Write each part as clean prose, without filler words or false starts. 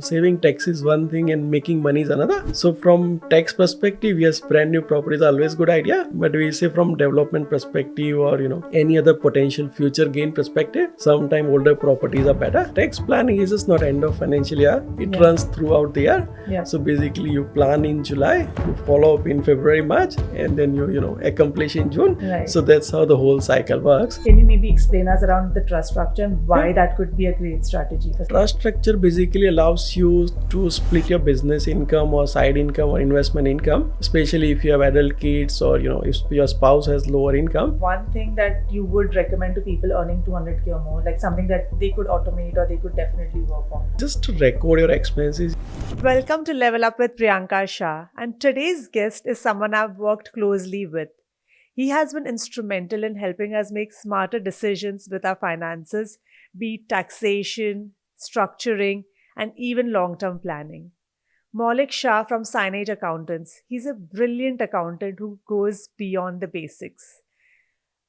saving tax is one thing and making money is another. So from tax perspective, yes, brand new property is always good idea. But we say from development perspective or any other potential future gain perspective, sometime older properties are better. Tax planning is just not end of financial year. It runs throughout the year. Yeah. So basically you plan in July, you follow up in February, March, and then you accomplish in June. Right. So that's how the whole cycle works. Can you maybe explain us around the trust structure and why that could be a great strategy for Trust structure basically allows you to split your business income or side income or investment income, especially if you have adult kids or if your spouse has lower income. One thing that you would recommend to people earning 200k or more, like something that they could automate or they could definitely work on? Just to record your expenses. Welcome to Level Up with Priyanka Shah, and today's guest is someone I've worked closely with. He has been instrumental in helping us make smarter decisions with our finances, be it taxation, structuring, and even long-term planning. Maulik Shah from Signage Accountants. He's a brilliant accountant who goes beyond the basics.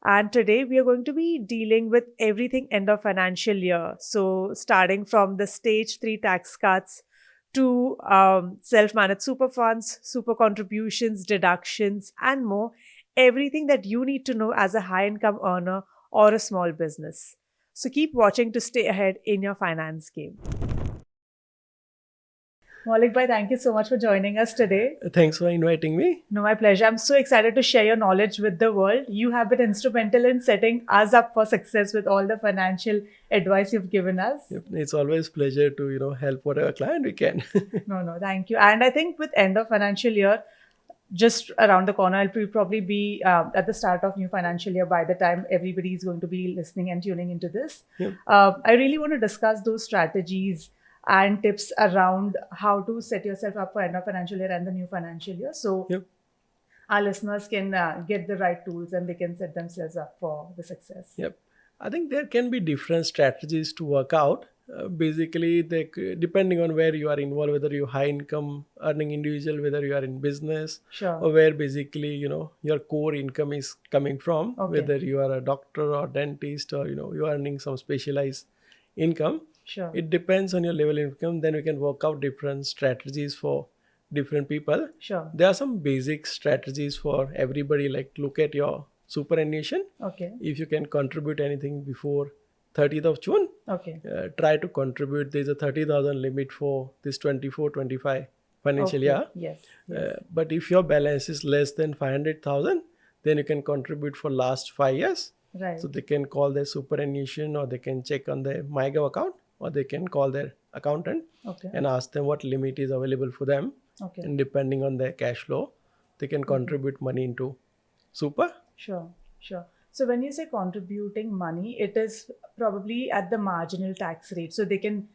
And today we are going to be dealing with everything end of financial year. So starting from the stage 3 tax cuts to self-managed super funds, super contributions, deductions, and more. Everything that you need to know as a high-income earner or a small business. So keep watching to stay ahead in your finance game. Maulik bhai, thank you so much for joining us today. Thanks for inviting me. No, my pleasure. I'm so excited to share your knowledge with the world. You have been instrumental in setting us up for success with all the financial advice you've given us. Yep. It's always pleasure to help whatever client we can. No, thank you. And I think with end of financial year, just around the corner, I'll probably be at the start of new financial year by the time everybody is going to be listening and tuning into this. Yep. I really want to discuss those strategies and tips around how to set yourself up for end of financial year and the new financial year. So Yep. our listeners can get the right tools and they can set themselves up for the success. Yep. I think there can be different strategies to work out. Basically, depending on where you are involved, whether you're high income earning individual, whether you are in business, Sure. or where basically your core income is coming from, Okay. whether you are a doctor or dentist or you're earning some specialized income. Sure. It depends on your level of income. Then we can work out different strategies for different people. Sure. There are some basic strategies for everybody. Like look at your superannuation. Okay. If you can contribute anything before 30th of June, Okay. try to contribute. There's a 30,000 limit for this 24-25 financial Okay. year. Yes. But if your balance is less than 500,000, then you can contribute for last 5 years. Right. So they can call their superannuation or they can check on their MyGov account or they can call their accountant Okay. and ask them what limit is available for them. Okay. And depending on their cash flow, they can contribute money into super. Sure. So when you say contributing money, it is probably at the marginal tax rate. So they can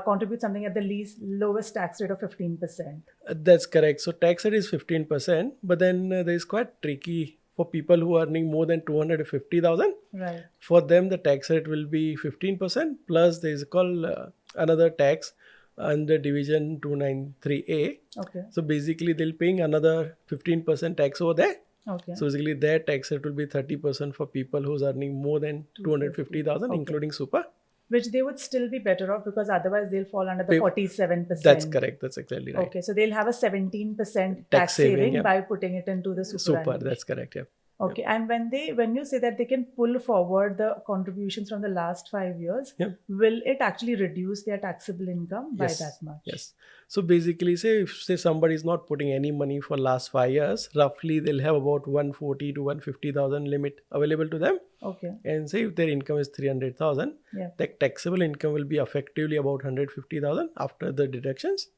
contribute something at the lowest tax rate of 15%. That's correct. So tax rate is 15%, but then there is quite tricky for people who are earning more than 250,000. Right. For them, the tax rate will be 15% plus there is called another tax under division 293A. Okay. So basically they'll paying another 15% tax over there. Okay. So basically their tax rate will be 30% for people who's earning more than 250,000, Okay. including super. Which they would still be better off because otherwise they'll fall under the 47%. That's correct. That's exactly right. Okay. So they'll have a 17% Tax tax saving, saving yeah. by putting it into the Super. That's correct. Yeah. Okay. And when you say that they can pull forward the contributions from the last 5 years, Yeah. will it actually reduce their taxable income by that much? Yes. So basically, if somebody is not putting any money for last 5 years, roughly they'll have about 140 to 150,000 limit available to them. Okay. And say if their income is 300,000, Yeah. the taxable income will be effectively about 150,000 after the deductions.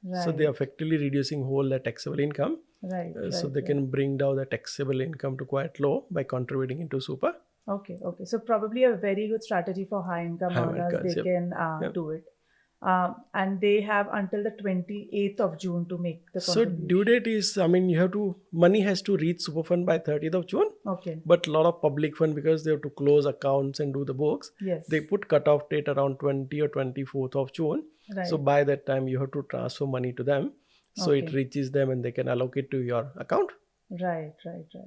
Right. So they are effectively reducing whole the taxable income. Right. So they can bring down the taxable income to quite low by contributing into super. Okay. So probably a very good strategy for high income earners. incomes, They yep. can do it. And they have until the 28th of June to make the So contribution. due date is, money has to reach super fund by 30th of June. Okay. But a lot of public fund, because they have to close accounts and do the books, Yes. they put cutoff date around 20 or 24th of June. Right. So by that time you have to transfer money to them. So it Okay. reaches them and they can allocate to your account. Right.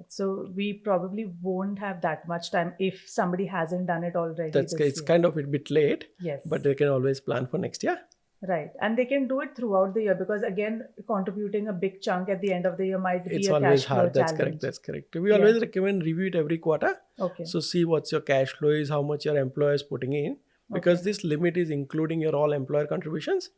So we probably won't have that much time if somebody hasn't done it already. It's this kind of a bit late, year. Yes. but they can always plan for next year. Right. And they can do it throughout the year because, again, contributing a big chunk at the end of the year might be It's a always cash flow hard. That's correct. challenge. That's correct. We Yeah. always recommend review it every quarter. Okay. So see what's your cash flow is, how much your employer is putting in, because Okay. this limit is including your all employer contributions.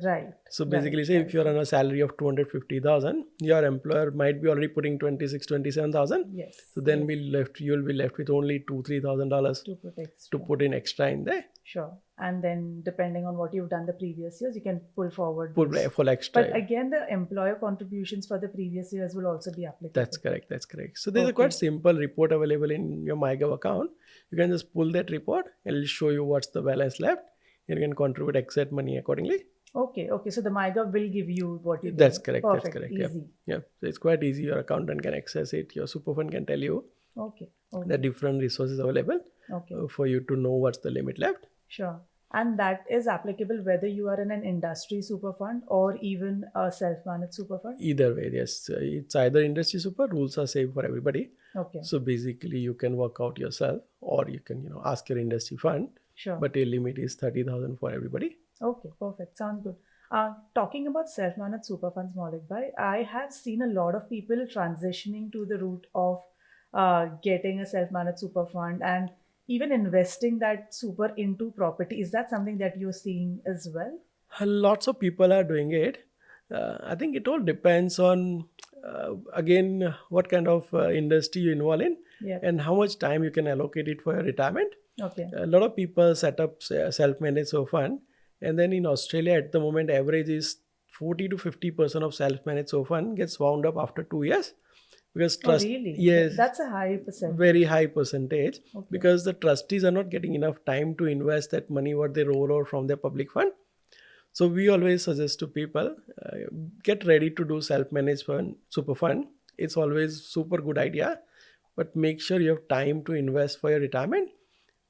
Right. So Right. basically, say if Right. you're on a salary of 250,000, your employer might be already putting 26, 27,000. Yes. So then Yes. you'll be left with only $2,000-3,000 To put to extra. put in extra in there. Sure. And then depending on what you've done the previous years, you can pull forward Put those. full extra. But again, the employer contributions for the previous years will also be applicable. That's correct. That's correct. So there's a Okay. quite simple report available in your MyGov account. You can just pull that report. It'll show you what's the balance left. You can contribute exact money accordingly. Okay. Okay. So the MyGov will give you what you That's get. correct. Perfect. That's correct. Easy. Yeah. So it's quite easy. Your accountant can access it. Your super fund can tell you Okay. the Okay. different resources available Okay. for you to know what's the limit left. Sure. And that is applicable whether you are in an industry super fund or even a self-managed super fund. Either way, yes. It's either industry super, rules are same for everybody. Okay. So basically you can work out yourself, or you can, ask your industry fund. Sure. But your limit is 30,000 for everybody. Okay, perfect. Sounds good. Talking about self-managed super funds, Maulik bhai, I have seen a lot of people transitioning to the route of getting a self-managed super fund and even investing that super into property. Is that something that you're seeing as well? Lots of people are doing it. I think it all depends on, again, what kind of industry you involve in, Yeah. and how much time you can allocate it for your retirement. Okay. A lot of people set up self-managed so fund, and then in Australia at the moment average is 40 to 50% of self-managed so fund gets wound up after 2 years, because Oh, really? yes, That's a high percentage. very high percentage, Okay. because the trustees are not getting enough time to invest that money what they roll over from their public fund. So we always suggest to people, get ready to do self-managed fund, super fund. It's always super good idea, but make sure you have time to invest for your retirement.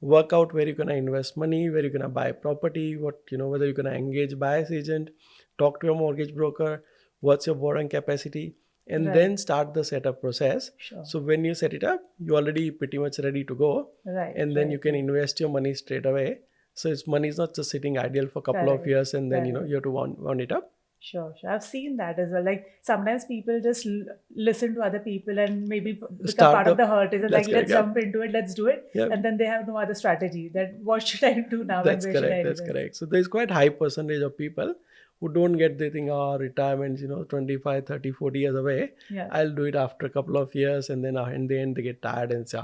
Work out where you're gonna invest money, where you're gonna buy property, whether you're gonna engage buyer's agent, talk to your mortgage broker, what's your borrowing capacity, and Right. then start the setup process. Sure. So when you set it up, you're already pretty much ready to go, Right. and then right, you can right. invest your money straight away. So it's money is not just sitting idle for a couple of Correct, years, and then correct. you have to wound it up. Sure, sure. I've seen that as well. Like sometimes people just listen to other people and maybe become Start part of the herd. Is it That's like, correct, let's yeah. jump into it, let's do it. Yeah. And then they have no other strategy. That what should I do now That's and where should I correct. That's invest? correct. So there's quite high percentage of people who don't get, they think, retirement, 25, 30, 40 years away. Yeah. I'll do it after a couple of years, and then in the end they get tired and say,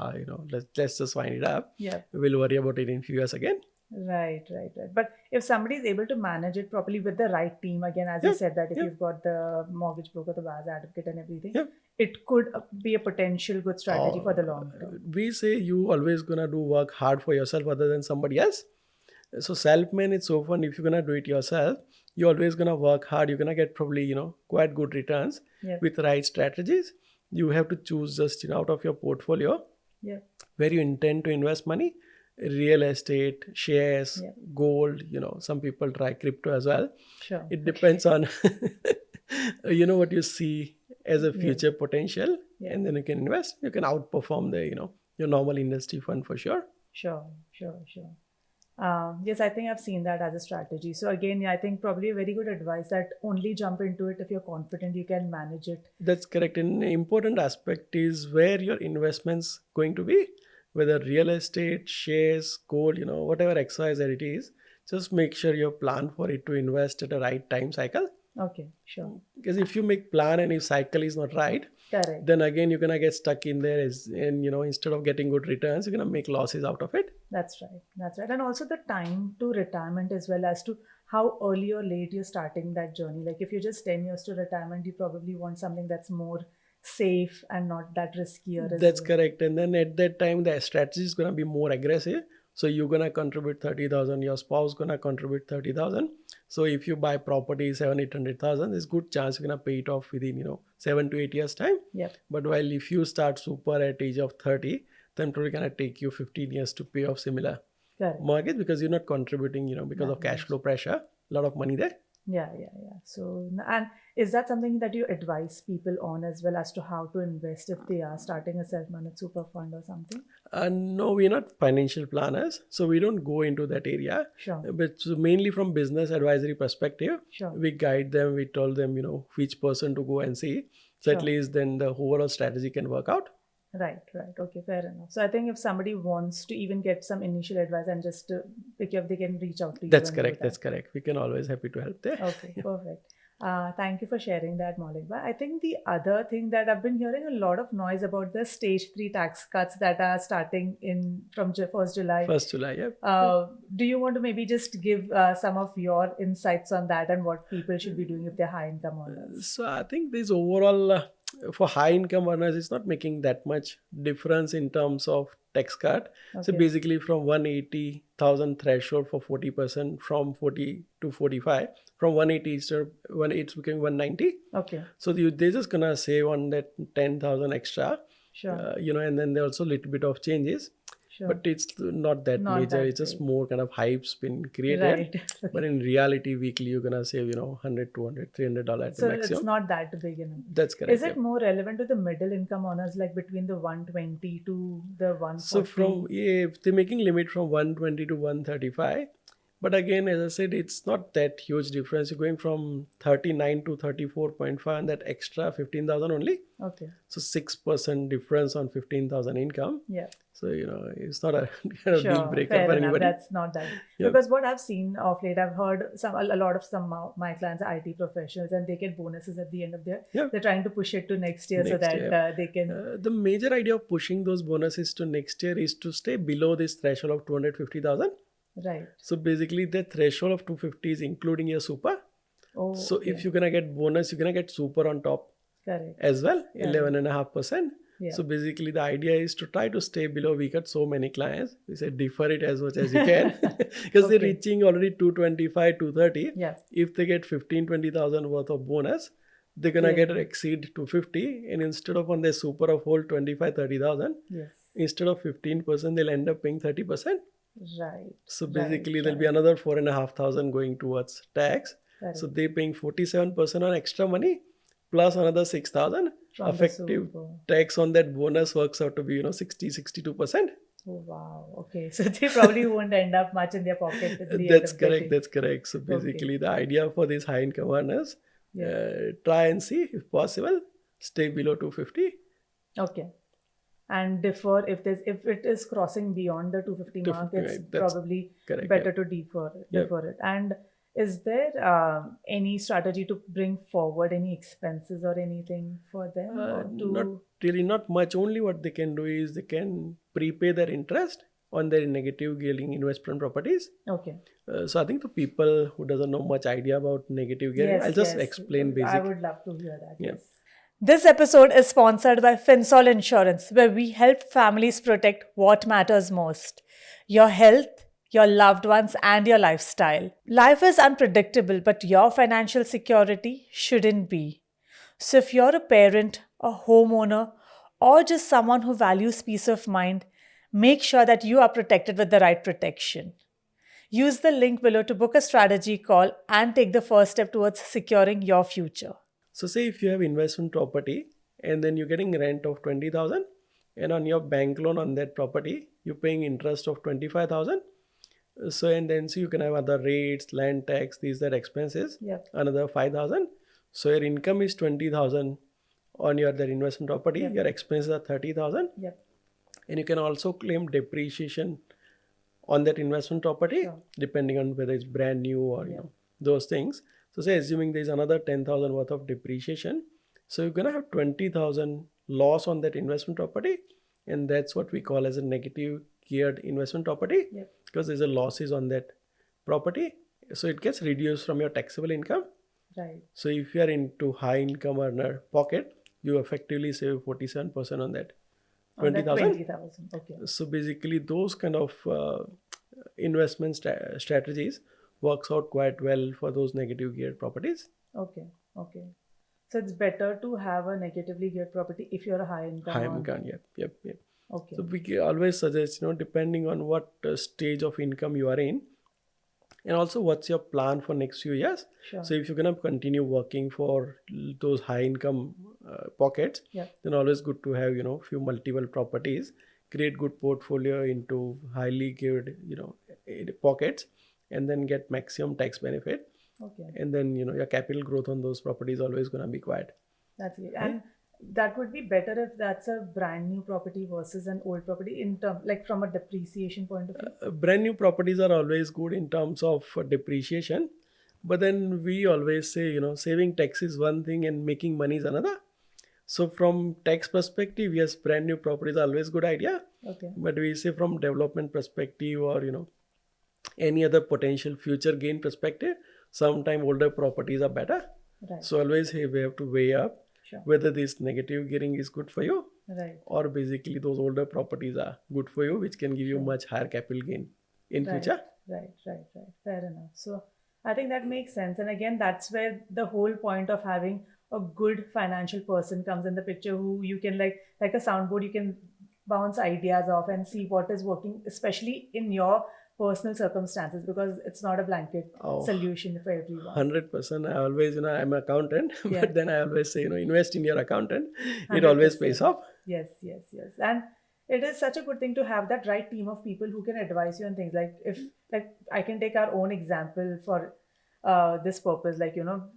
let's just wind it up. Yeah. We'll worry about it in few years again. Right, right, right. But if somebody is able to manage it properly with the right team, again, as you Yeah, said, that if yeah. you've got the mortgage broker, the buyer's advocate, and everything, Yeah. it could be a potential good strategy for the long term. We say you always gonna do work hard for yourself other than somebody else. So self-managed so fun, if you're gonna do it yourself, you're always gonna work hard. You're gonna get probably quite good returns Yeah. with the right strategies. You have to choose just out of your portfolio Yeah. where you intend to invest money. Real estate, shares, Yeah. gold. Some people try crypto as well. Sure. It depends on what you see as a Yeah. future potential, Yeah. and then you can invest. You can outperform the your normal industry fund for sure. Sure, sure, sure. Yes, I think I've seen that as a strategy. So again, yeah, I think probably a very good advice that only jump into it if you're confident you can manage it. That's correct. And an important aspect is where your investments going to be, whether real estate, shares, gold, whatever exercise that it is. Just make sure you plan for it to invest at the right time cycle. Okay, sure. Because if you make plan and if cycle is not right, Correct. then again you're gonna get stuck in there, and instead of getting good returns, you're gonna make losses out of it. That's right. That's right. And also the time to retirement as well, as to how early or late you're starting that journey. Like if you're just 10 years to retirement, you probably want something that's more safe and not that riskier. as That's well. correct. And then at that time, the strategy is gonna be more aggressive. So you're gonna contribute 30,000, your spouse gonna contribute 30,000. So if you buy property 700,000, 800,000, there's good chance you're gonna pay it off within 7 to 8 years time. Yep. But while if you start super at age of 30, then probably gonna take you 15 years to pay off similar Correct. mortgage, because you're not contributing because of cash flow pressure. A lot of money there. Yeah, yeah, yeah. So, and is that something that you advise people on as well as to how to invest if they are starting a self-managed super fund or something? No, we're not financial planners, so we don't go into that area. Sure, But so mainly from business advisory perspective, sure, we guide them. We tell them, which person to go and see. So at sure. least then the overall strategy can work out. Right, right. Okay, fair enough. So I think if somebody wants to even get some initial advice and just to pick you up, they can reach out to you That's and do correct. that. That's correct. We can always happy to help there. Okay, perfect. Thank you for sharing that, Maulik. But I think the other thing that I've been hearing a lot of noise about the stage three tax cuts that are starting in from 1st July. First July, yeah. Do you want to maybe just give some of your insights on that and what people should be doing if they're high income earners? So I think this overall for high income earners, it's not making that much difference in terms of tax cut. So Okay. basically from 180,000 threshold for 40% from 40 to 45, from 180 to when it's becoming 190. Okay. So they're just gonna save on that 10,000 extra, Sure. and then there's also a little bit of changes. Sure. But it's not that Not major. that It's just big. more kind of hype's been created. Right. But in reality, weekly you're gonna save, 100, 200, $300 at the So it's maximum. not that big enough. That's correct. Is it more relevant to the middle income earners, like between the 120 to the 140? If they're making limit from 120 to 135, but again, as I said, it's not that huge difference. You're going from 39 to 34.5 and that extra 15,000 only. Okay. So 6% difference on 15,000 income. Yeah. So, it's not a kind of deal Sure. breaker Fair for enough. anybody. That's not that. Yeah. Because what I've seen of late, I've heard a lot of some my clients are IT professionals and they get bonuses at the end of the year. Yeah. They're trying to push it to next year so Next that year. they can. The major idea of pushing those bonuses to next year is to stay below this threshold of 250,000. Right. So basically, the threshold of 250 is including your super. Oh. So okay. if you're gonna get bonus, you're gonna get super on top Correct. as well, 11.5%. Yeah. So basically, the idea is to try to stay below. We got so many clients. We say defer it as much as you can because they're reaching already 225, 230. Yeah. If they get 15, 20,000 worth of bonus, they're gonna get exceed 250, and instead of on their super of whole 25, 30,000, Yes. instead of 15%, they'll end up paying 30%. Right. So basically, there'll be another 4,500 going towards tax. Correct. So they're paying 47% on extra money plus another 6,000. From the Effective super. tax on that bonus works out to be 60, 62%. Oh, wow. Okay. So they probably won't end up much in their pocket at the That's end of the correct. day. That's correct. So basically, the idea for these high income earners, try and see if possible, stay below 250. Okay. And defer if it is crossing beyond the 250 mark, it's probably correct, better to defer it. And is there any strategy to bring forward any expenses or anything for them? Not really, not much. Only what they can do is they can prepay their interest on their negative gearing investment properties. Okay. So I think the people who doesn't know much idea about negative gearing, I'll just explain basic. I would love to hear that. Yeah. Yes. This episode is sponsored by Finsol Insurance, where we help families protect what matters most: your health, your loved ones, and your lifestyle. Life is unpredictable, but your financial security shouldn't be. So if you're a parent, a homeowner, or just someone who values peace of mind, make sure that you are protected with the right protection. Use the link below to book a strategy call and take the first step towards securing your future. So say if you have investment property and then you're getting rent of 20,000 and on your bank loan on that property, you're paying interest of 25,000. So you can have other rates, land tax, these are expenses, another 5,000. So your income is 20,000 on your that investment property, your expenses are 30,000. And you can also claim depreciation on that investment property, depending on whether it's brand new or those things. So say assuming there's another 10,000 worth of depreciation, so you're gonna have 20,000 loss on that investment property, and that's what we call as a negative geared investment property because there's a losses on that property. So it gets reduced from your taxable income. Right. So if you are into high income earner pocket, you effectively save 47% on that 20,000. Okay. So basically those kind of investment strategies works out quite well for those negative geared properties. Okay. So it's better to have a negatively geared property if you're a high income. High income, yep. Okay. So we always suggest, depending on what stage of income you are in, and also what's your plan for next few years. Sure. So if you're going to continue working for those high income pockets, Yeah. then always good to have few multiple properties, create good portfolio into highly geared pockets, and then get maximum tax benefit. Okay. And then your capital growth on those properties always going to be quiet. That's it. And that would be better if that's a brand new property versus an old property in term, like from a depreciation point of view. Brand new properties are always good in terms of depreciation, but then we always say saving tax is one thing and making money is another. So from tax perspective, yes, brand new properties are always good idea. Okay. But we say from development perspective or any other potential future gain perspective, sometime older properties are better. Right. So always we have to weigh up Sure. whether this negative gearing is good for you, Right. or basically those older properties are good for you, which can give you much higher capital gain in future. Right. Fair enough. So I think that makes sense. And again, that's where the whole point of having a good financial person comes in the picture, who you can like a soundboard, you can bounce ideas off and see what is working, especially in your personal circumstances, because it's not a blanket solution for everyone. 100%. I always, I'm an accountant, Yeah. but then I always say, invest in your accountant. It always pays off. Yes. And it is such a good thing to have that right team of people who can advise you on things. Like if I can take our own example for this purpose. Like,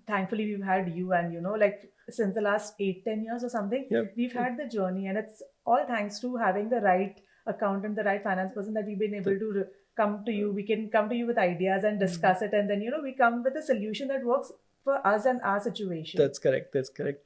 thankfully we've had you, and like since the last 8-10 years or something, Yep. we've had the journey, and it's all thanks to having the right accountant, the right finance person, that we've been able to come to you. We can come to you with ideas and discuss it, and then we come with a solution that works for us and our situation. That's correct.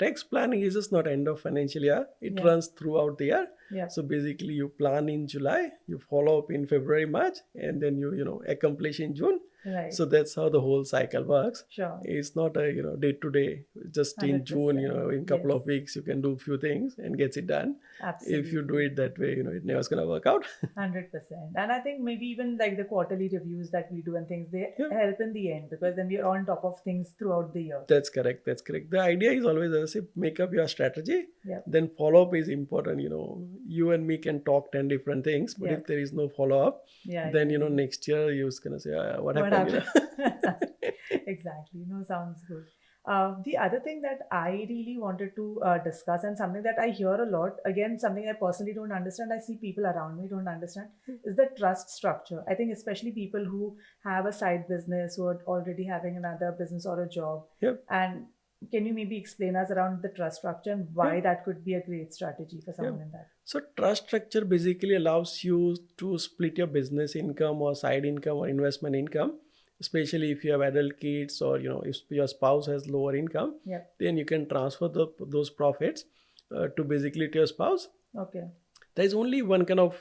Tax planning is just not end of financial year. It runs throughout the year. Yeah. So basically you plan in July, you follow up in February, March, and then you accomplish in June. Right. So that's how the whole cycle works. Sure. It's not a day to day. Just in 100%. June, in couple of weeks you can do few things and gets it done. Absolutely. If you do it that way, it never's gonna work out. 100%. And I think maybe even like the quarterly reviews that we do and things, they help in the end, because then we are on top of things throughout the year. That's correct. The idea is always, as I say, make up your strategy. Yeah. Then follow up is important. You and me can talk 10 different things, but if there is no follow up, then next year you're gonna say, what happened? Exactly. No, sounds good. The other thing that I really wanted to discuss, and something that I hear a lot, again, something I personally don't understand, I see people around me don't understand, is the trust structure. I think especially people who have a side business, who are already having another business or a job. Yep. And can you maybe explain us around the trust structure and why that could be a great strategy for someone in that? So trust structure basically allows you to split your business income or side income or investment income, especially if you have adult kids, or if your spouse has lower income. Then you can transfer those profits to basically to your spouse. Okay. There is only one kind of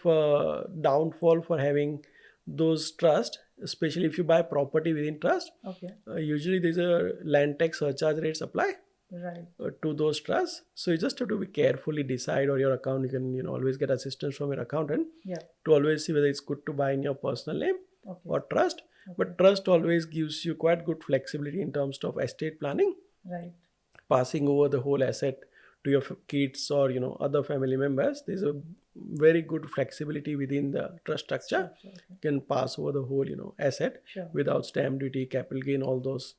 downfall for having those trust, especially if you buy property within trust. Okay. Usually there's a land tax surcharge rates apply to those trusts. So you just have to be carefully decide, or your account, you can always get assistance from your accountant to always see whether it's good to buy in your personal name or trust. But trust always gives you quite good flexibility in terms of estate planning, passing over the whole asset to your kids or other family members. There's a very good flexibility within the trust structure. You can pass over the whole asset without stamp duty, capital gain, all those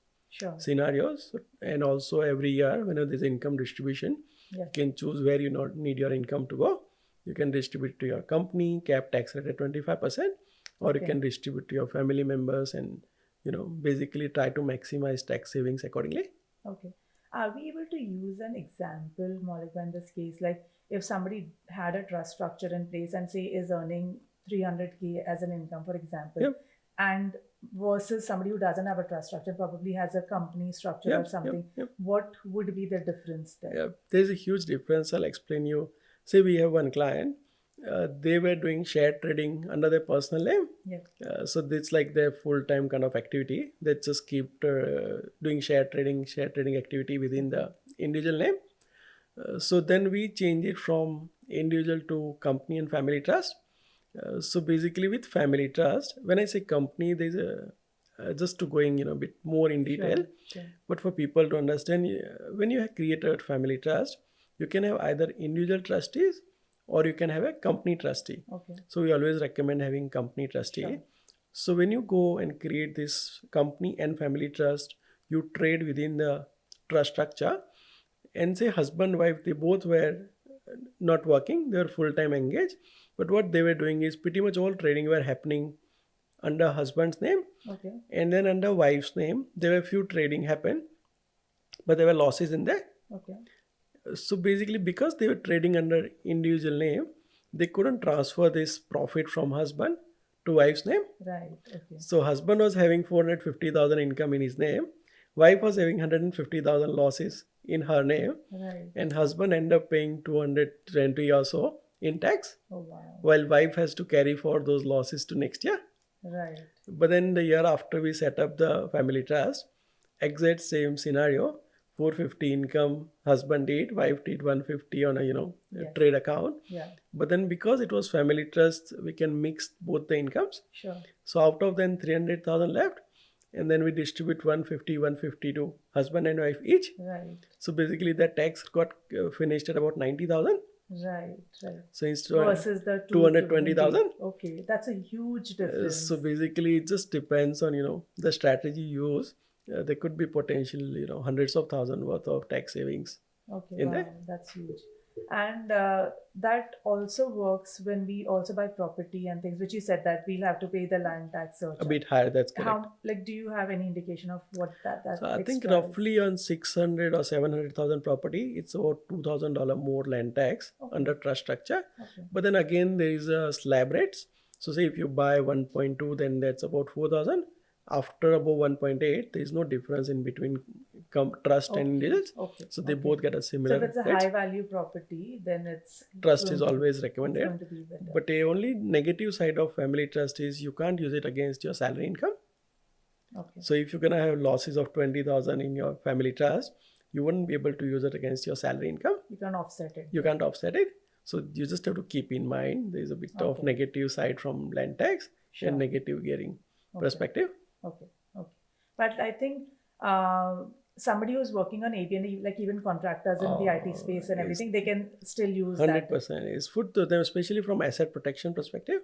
scenarios. And also every year when there's income distribution, you can choose where you need your income to go. You can distribute to your company, cap tax rate at 25%, or you can distribute to your family members, and basically try to maximize tax savings accordingly. Okay. Are we able to use an example, Maulik, in this case? Like if somebody had a trust structure in place and say is earning 300K as an income, for example, and versus somebody who doesn't have a trust structure, probably has a company structure or something, what would be the difference there? There's a huge difference. I'll explain you. Say we have one client. They were doing share trading under their personal name. So it's like their full-time kind of activity. They just keep doing share trading activity within the individual name. So then we change it from individual to company and family trust. So basically with family trust, when I say company, there's a just to going a bit more in detail. But for people to understand, when you have created family trust, you can have either individual trustees or you can have a company trustee. So we always recommend having company trustee. So when you go and create this company and family trust, you trade within the trust structure, and say husband wife they both were not working, they were full time engaged, but what they were doing is pretty much all trading were happening under husband's name, Okay. and then under wife's name there were few trading happen, but there were losses in there. Okay. So basically because they were trading under individual name, they couldn't transfer this profit from husband to wife's name. Right. Okay. So husband was having 450,000 income in his name, wife was having 150,000 losses in her name, Right. and husband end up paying 220 or so in tax, Oh wow. while wife has to carry forward those losses to next year. Right. But then the year after we set up the family trust, exact same scenario, 450 income, husband did, wife did 150 on a Yes. trade account. Yeah. But then because it was family trust, we can mix both the incomes. Sure. So out of then 300,000 left, and then we distribute 150 to husband and wife each. Right. So basically that tax got finished at about 90,000. Right. Right. So instead of Versus the 220,000. Okay, that's a huge difference. So basically it just depends on the strategy you use. There could be potential hundreds of thousand worth of tax savings Okay, in wow, there. that's huge. And that also works when we also buy property and things, which you said that we'll have to pay the land tax A surcharge. bit higher, that's correct. How, like, do you have any indication of what that So I think extra is? roughly on 600 or 700,000 property, it's about $2,000 more land tax Okay. under trust structure. Okay. But then again, there is a slab rates. So say if you buy 1.2, then that's about 4,000. After above 1.8, there is no difference in between trust and Okay. individuals. Okay. So they Okay. both get a So similar if it's a rates. high value property, then it's Trust going is to- always it's recommended. going to be better. But the only negative side of family trust is you can't use it against your salary income. Okay. So if you're gonna have losses of 20,000 in your family trust, you wouldn't be able to use it against your salary income. You can offset it. You can't offset it. So you just have to keep in mind there is a bit of Okay. negative side from land tax Sure. and negative gearing Okay. perspective. Okay. Okay. But I think somebody who's working on ABN, like even contractors in the IT space and yes. everything, they can still use 100% is food to them, especially from asset protection perspective.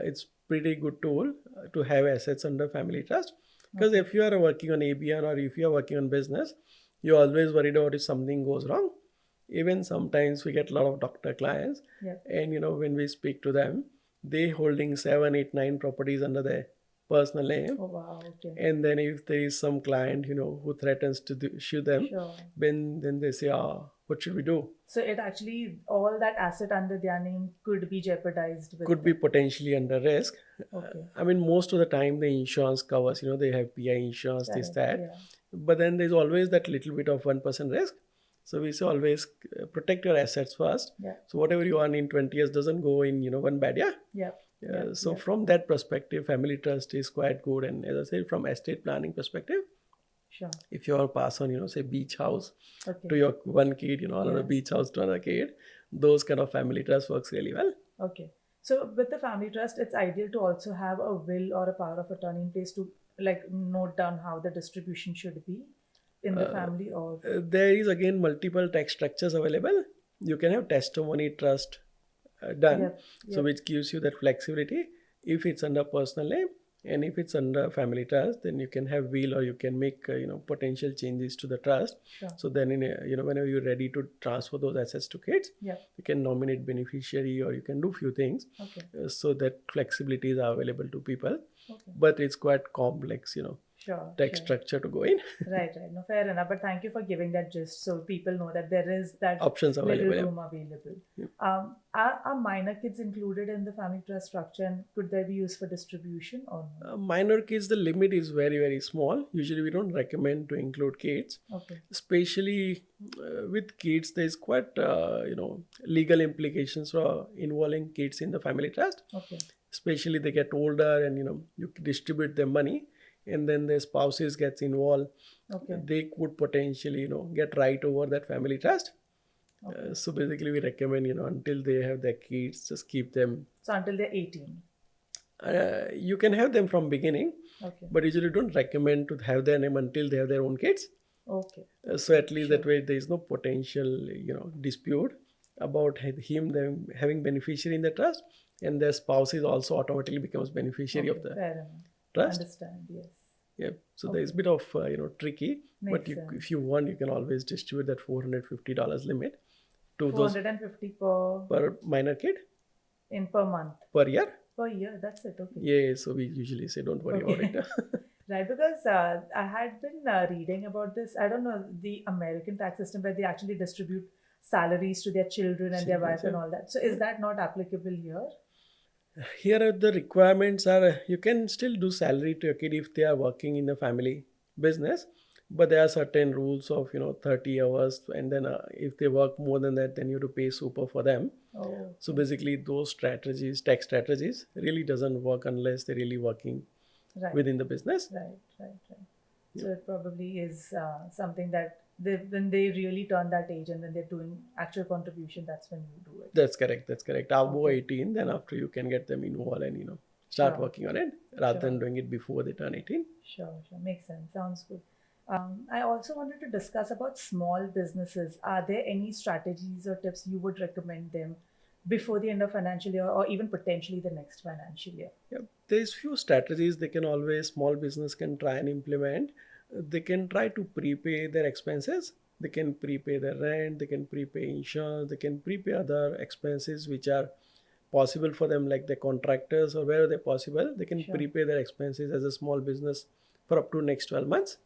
It's pretty good tool to have assets under family trust, because if you are working on ABN or if you are working on business, you're always worried about if something goes wrong. Even sometimes we get a lot of doctor clients, that. and when we speak to them, they holding 7, 8, 9 properties under their personal name. Oh wow. Okay. And then if there is some client who threatens to sue them, Sure. then they say, what should we do? So it actually, all that asset under their name could be jeopardized with Could be potentially under risk. Okay. I mean, most of the time the insurance covers, they have PI insurance, this, Correct, that. yeah. But then there's always that little bit of 1% risk. So we say always protect your assets first. Yeah. So whatever you earn in 20 years doesn't go in, one bad year. Yeah. So from that perspective, family trust is quite good. And as I said, from estate planning perspective, Sure. if you want to pass on, say beach house Okay. to your one kid, another beach house to another kid, those kind of family trust works really well. Okay. So with the family trust, it's ideal to also have a will or a power of attorney in place to like note down how the distribution should be in the family or There is again multiple tax structures available. You can have testimony trust done, Yep, so which gives you that flexibility if it's under personal name, and if it's under family trust, then you can have will or you can make potential changes to the trust. Sure. So then whenever you're ready to transfer those assets to kids, Yeah. you can nominate beneficiary or you can do few things. Okay. So that flexibilities are available to people, Okay. but it's quite complex Sure. tax sure. structure to go in. Right. No, fair enough. But thank you for giving that gist so people know that there is that Options little available, yeah. room available. Are minor kids included in the family trust structure, and could they be used for distribution or no? Minor kids, the limit is very, very small. Usually we don't recommend to include kids. Okay. Especially with kids, there's quite legal implications for involving kids in the family trust. Okay. Especially they get older and you distribute their money, and then their spouses gets involved. Okay. They could potentially get right over that family trust. Okay. So basically we recommend until they have their kids, just keep them. So until they're 18. You can have them from beginning, Okay. but usually don't recommend to have their name until they have their own kids. Okay. So at least that way there is no potential dispute about them having beneficiary in the trust, and their spouse is also automatically becomes beneficiary of Okay, the fair enough. trust. Understand, yes. Yeah, so Okay. there's a bit of tricky, but Makes sense. if you want, you can always distribute that $450 limit to those 450 per per minor kid per month. per year. Per year, that's it. Okay. Yeah, so we usually say don't worry about Okay. it. Right, because I had been reading about this. I don't know the American tax system where they actually distribute salaries to their children and their wife and all that. So is that not applicable here? Here the requirements are you can still do salary to your kid if they are working in a family business, but there are certain rules of 30 hours, and then if they work more than that, then you have to pay super for them. Oh, So basically, those strategies, tax strategies, really doesn't work unless they're really working right, within the business. right. So it probably is something that when they really turn that age and when they're doing actual contribution, that's when you do it. That's correct. That's correct. Above Okay. 18, then after you can get them involved and start Sure. working on it rather Sure. than doing it before they turn 18. Sure. Makes sense. Sounds good. I also wanted to discuss about small businesses. Are there any strategies or tips you would recommend them before the end of financial year or even potentially the next financial year? Yeah, there's few strategies they can always small business can try and implement. They can try to prepay their expenses. They can prepay their rent. They can prepay insurance. They can prepay other expenses which are possible for them, like the contractors or wherever they're possible. They can Sure. prepay their expenses as a small business for up to next 12 months.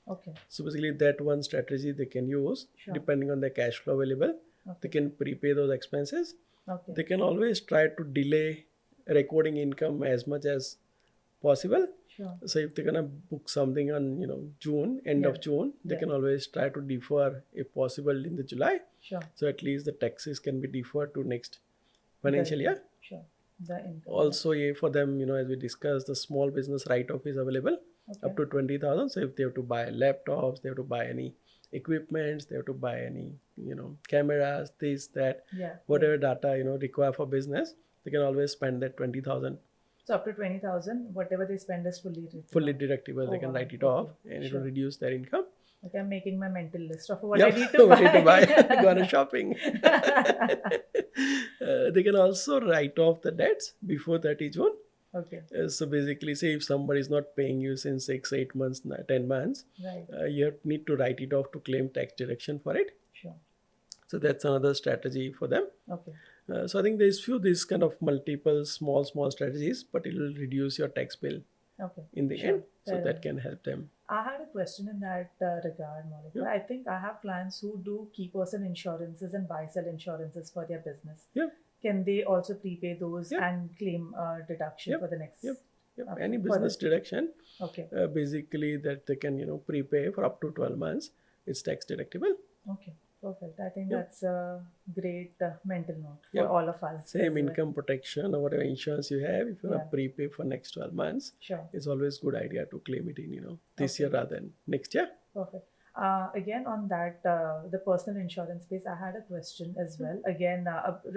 Okay. So basically, that one strategy they can use Sure. depending on their cash flow available. Okay. They can prepay those expenses. Okay. They can always try to delay recording income as much as possible. Sure. So if they're gonna book something on June, end Yeah. of June, they Yeah. can always try to defer if possible in the July. Sure. So at least the taxes can be deferred to next financial year. Sure. The income. Also, yeah, for them, as we discussed, the small business write-off is available Okay. up to 20,000. So if they have to buy laptops, they have to buy any equipments, they have to buy any cameras, this, that, Yeah. whatever data require for business, they can always spend that 20,000 So up to 20,000, whatever they spend is fully fully off. deductible. They Oh, can wow. write it Okay. off and it Sure. will reduce their income. Okay, I'm making my mental list of what Yeah, I need to what need to buy. buy. Go on a shopping. They can also write off the debts before 30 June. Okay. So basically, say if somebody is not paying you since 6, 8 months, 10 months, Right. you need to write it off to claim tax deduction for it. Sure. So that's another strategy for them. Okay. So I think there's few these kind of multiple small strategies, but it will reduce your tax bill Okay. in the Sure. end. So Fair that enough. can help them. I had a question in that regard, Maulik. Yeah. I think I have clients who do key person insurances and buy-sell insurances for their business. Yeah. Can they also prepay those Yeah. and claim deduction Yep. for the next? Yep. Okay. Any For business the- deduction, Okay. basically that they can prepay for up to 12 months. It's tax deductible. Okay. Perfect. I think Yep. that's a great mental note for Yep. all of us. Same as well. income protection or whatever insurance you have, if you want Yeah. to prepay for next 12 months, Sure. it's always good idea to claim it in this Okay. year rather than next year. Perfect. Again, on that, the personal insurance space, I had a question as well. Again,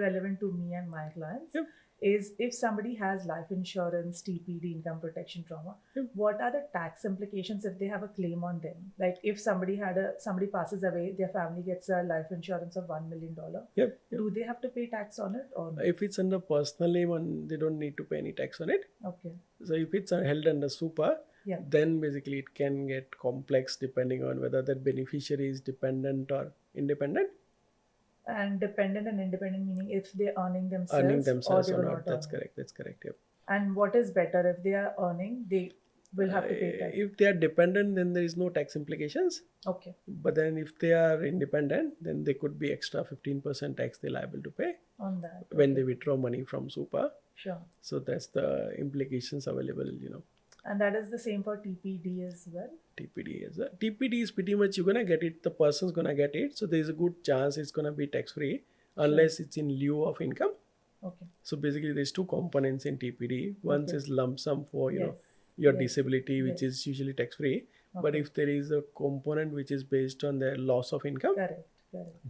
relevant to me and my clients, Yep. is if somebody has life insurance, TPD, income protection trauma, Yep. what are the tax implications if they have a claim on them? Like if somebody somebody passes away, their family gets a life insurance of $1 million. Yep. Do they have to pay tax on it or no? If it's under personal name, they don't need to pay any tax on it. Okay. So if it's held under super, Yeah. then basically it can get complex depending on whether that beneficiary is dependent or independent. And dependent and independent meaning if they're earning themselves, Earning themselves or or they were not. That's earning. correct. That's correct. Yep. And what is better if they are earning, they will have to pay tax. If they are dependent, then there is no tax implications. Okay. But then if they are independent, then they could be extra 15% tax they're liable to pay On that. when they withdraw money from super. Sure. So that's the implications available, And that is the same for TPD as well. TPD is TPD is pretty much you're gonna get it. The person's gonna get it. So there's a good chance it's gonna be tax free unless it's in lieu of income. Okay. So basically, there's two components in TPD. One Okay. is lump sum for Yes. your Yes. disability, which Yes. is usually tax free. But Okay. if there is a component which is based on their loss of income, Correct.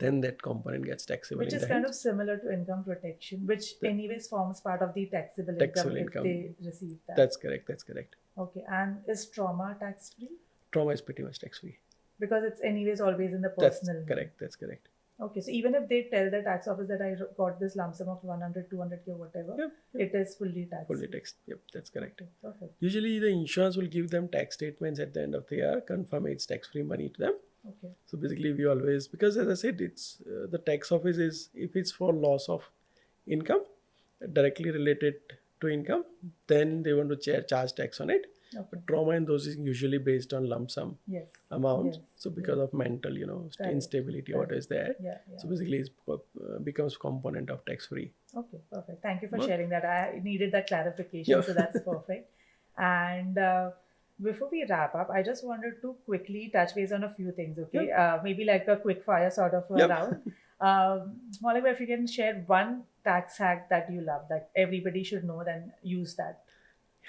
then that component gets taxable. Which in is the kind hands. of similar to income protection, which anyways forms part of the taxable Taxable income income. if they receive that. That's correct. That's correct. Okay. And is trauma tax free? Trauma is pretty much tax free. Because it's anyways always in the That's personal. name. correct. That's correct. Okay, so even if they tell the tax office that I got this lump sum of 100, 200K, whatever, Yep, yep. it is fully taxed. Fully taxed. Yep, that's correct. Okay, perfect. Usually, the insurance will give them tax statements at the end of the year, confirm it's tax-free money to them. Okay. So basically, we always, because as I said, it's the tax office is, if it's for loss of income directly related to income, then they want to charge tax on it. Okay. But trauma and those is usually based on lump sum Yes. amount. Yes. So because of mental, Right. instability, what is there. Yeah. So basically, it becomes component of tax free. Okay, perfect. Thank you for Good. sharing that. I needed that clarification, Yeah. so that's perfect. And before we wrap up, I just wanted to quickly touch base on a few things, okay? Maybe like a quick fire sort of a Yep. round. Maulik, if you can share one tax hack that you love, that everybody should know, then use that.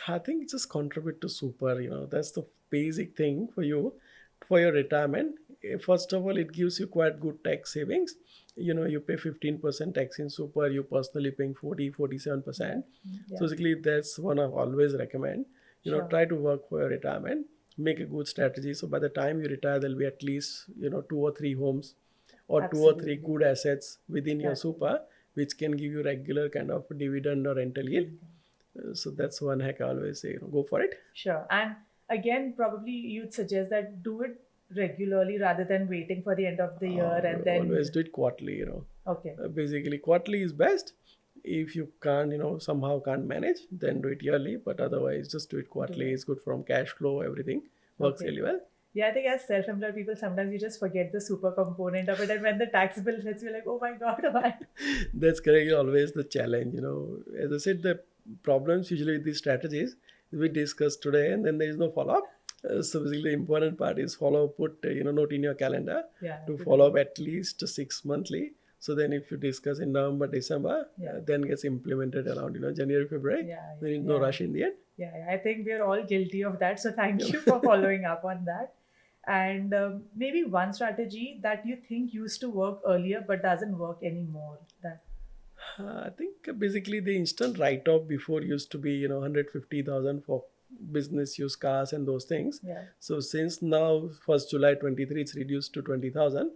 I think just contribute to super, that's the basic thing for you for your retirement. First of all, it gives you quite good tax savings. You pay 15% tax in super, you personally paying 47%. Yeah. So basically, that's one I always recommend. Sure. Try to work for your retirement, make a good strategy. So by the time you retire, there'll be at least, 2 or 3 homes or 2 or 3 Absolutely. good assets within your Absolutely. super, which can give you regular kind of dividend or rental yield. So that's one hack I always say, go for it. Sure. And again, probably you'd suggest that do it regularly rather than waiting for the end of the year and then. Always do it quarterly, Okay. Basically, quarterly is best. If you can't, somehow can't manage, then do it yearly. But otherwise, just do it quarterly. It's good from cash flow, everything works really well. Yeah, I think as self-employed people, sometimes you just forget the super component of it. And when the tax bill hits, you're like, oh my God, why? That's correct. Always the challenge, As I said, the problems usually with these strategies we discussed today, and then there is no follow-up. So basically, the important part is follow. Put note in your calendar to follow up at least 6 monthly. So then, if you discuss in November, December, then gets implemented around January, February. There is no rush in the end. Yeah, I think we're all guilty of that. So thank you for following up on that. And maybe one strategy that you think used to work earlier but doesn't work anymore. That. I think basically the instant write-off before used to be 150,000 for business use cars and those things. Yeah. So since now 1st July 23 it's reduced to 20,000.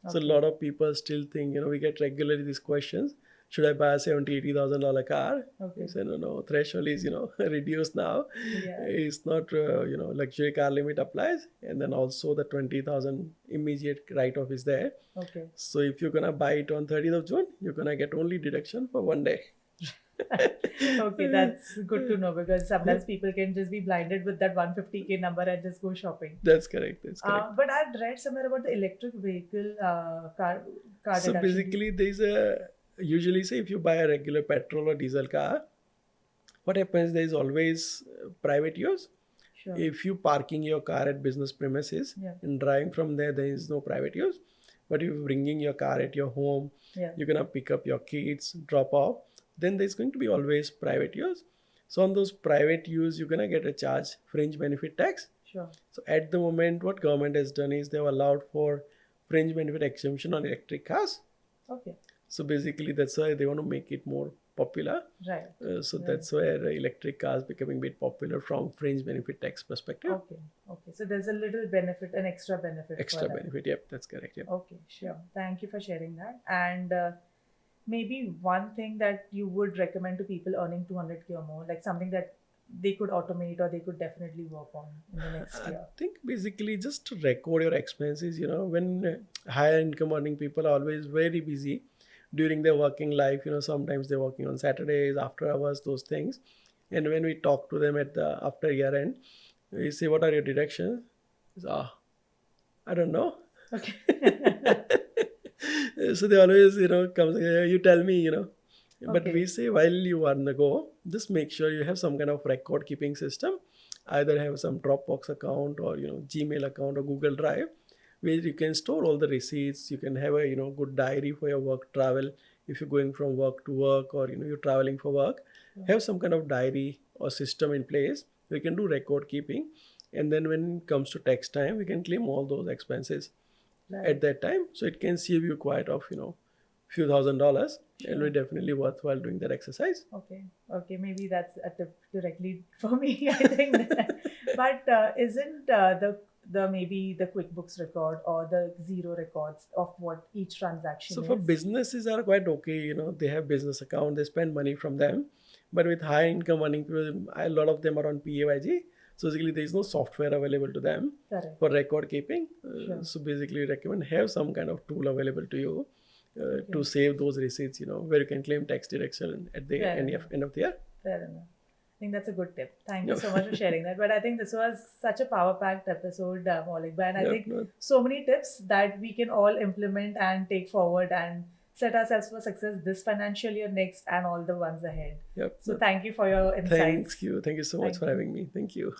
So a lot of people still think we get regularly these questions. Should I buy a $70,000-$80,000 car? Okay. I say no. Threshold is reduced now. Yeah. It's not luxury car limit applies, and then also the 20,000 immediate write-off is there. Okay. So if you're gonna buy it on 30th of June, you're gonna get only deduction for 1 day. Okay, that's good to know, because sometimes people can just be blinded with that 150K number and just go shopping. That's correct. But I'd read somewhere about the electric vehicle car So deduction. basically, usually say if you buy a regular petrol or diesel car, what happens, there is always private use. Sure. If you parking your car at business premises and driving from there is no private use. But if you're bringing your car at your home, you're gonna pick up your kids, drop off, then there's going to be always private use. So on those private use, you're gonna get a charge fringe benefit tax. Sure. So at the moment, what government has done is they've allowed for fringe benefit exemption on electric cars. Okay. So basically, that's why they want to make it more popular. Right. That's where electric cars becoming a bit popular from fringe benefit tax perspective. Okay. So there's a little benefit, an extra benefit. Extra benefit. Yep, that's correct. Yep. Okay, sure. Thank you for sharing that. And maybe one thing that you would recommend to people earning 200K or more, like something that they could automate or they could definitely work on in the next year. I think basically just to record your expenses. When higher income earning people are always very busy during their working life, sometimes they're working on Saturdays, after hours, those things. And when we talk to them after year end, we say, what are your deductions? I don't know. Okay. So they always, come, you tell me, But Okay. we say while you are on the go, just make sure you have some kind of record keeping system. Either have some Dropbox account or, Gmail account or Google Drive, where you can store all the receipts. You can have a, good diary for your work travel. If you're going from work to work or, you're traveling for work, have some kind of diary or system in place. We can do record keeping. And then when it comes to tax time, we can claim all those expenses at that time. So it can save you quite of, few $1,000s. Sure. It'll be definitely worthwhile doing that exercise. Okay. Maybe that's a tip directly for me, I think. But isn't the the maybe the QuickBooks record or the zero records of what each transaction So is? for businesses are quite okay, they have business account, they spend money from them. But with high income earning people, a lot of them are on PAYG. So basically, there is no software available to them Correct. for record keeping. Sure. So basically, recommend have some kind of tool available to you to Okay. save those receipts. Where you can claim tax deduction at the Fair end enough. of, end of the year. Fair enough. I think that's a good tip. Thank you Yep. so much for sharing that. But I think this was such a power packed episode, Maulik. And I Yep, think no, so many tips that we can all implement and take forward and set ourselves for success this financial year, next, and all the ones ahead. yep, So no. thank you for your insights. Thank you so much Thank for you. having me. Thank you.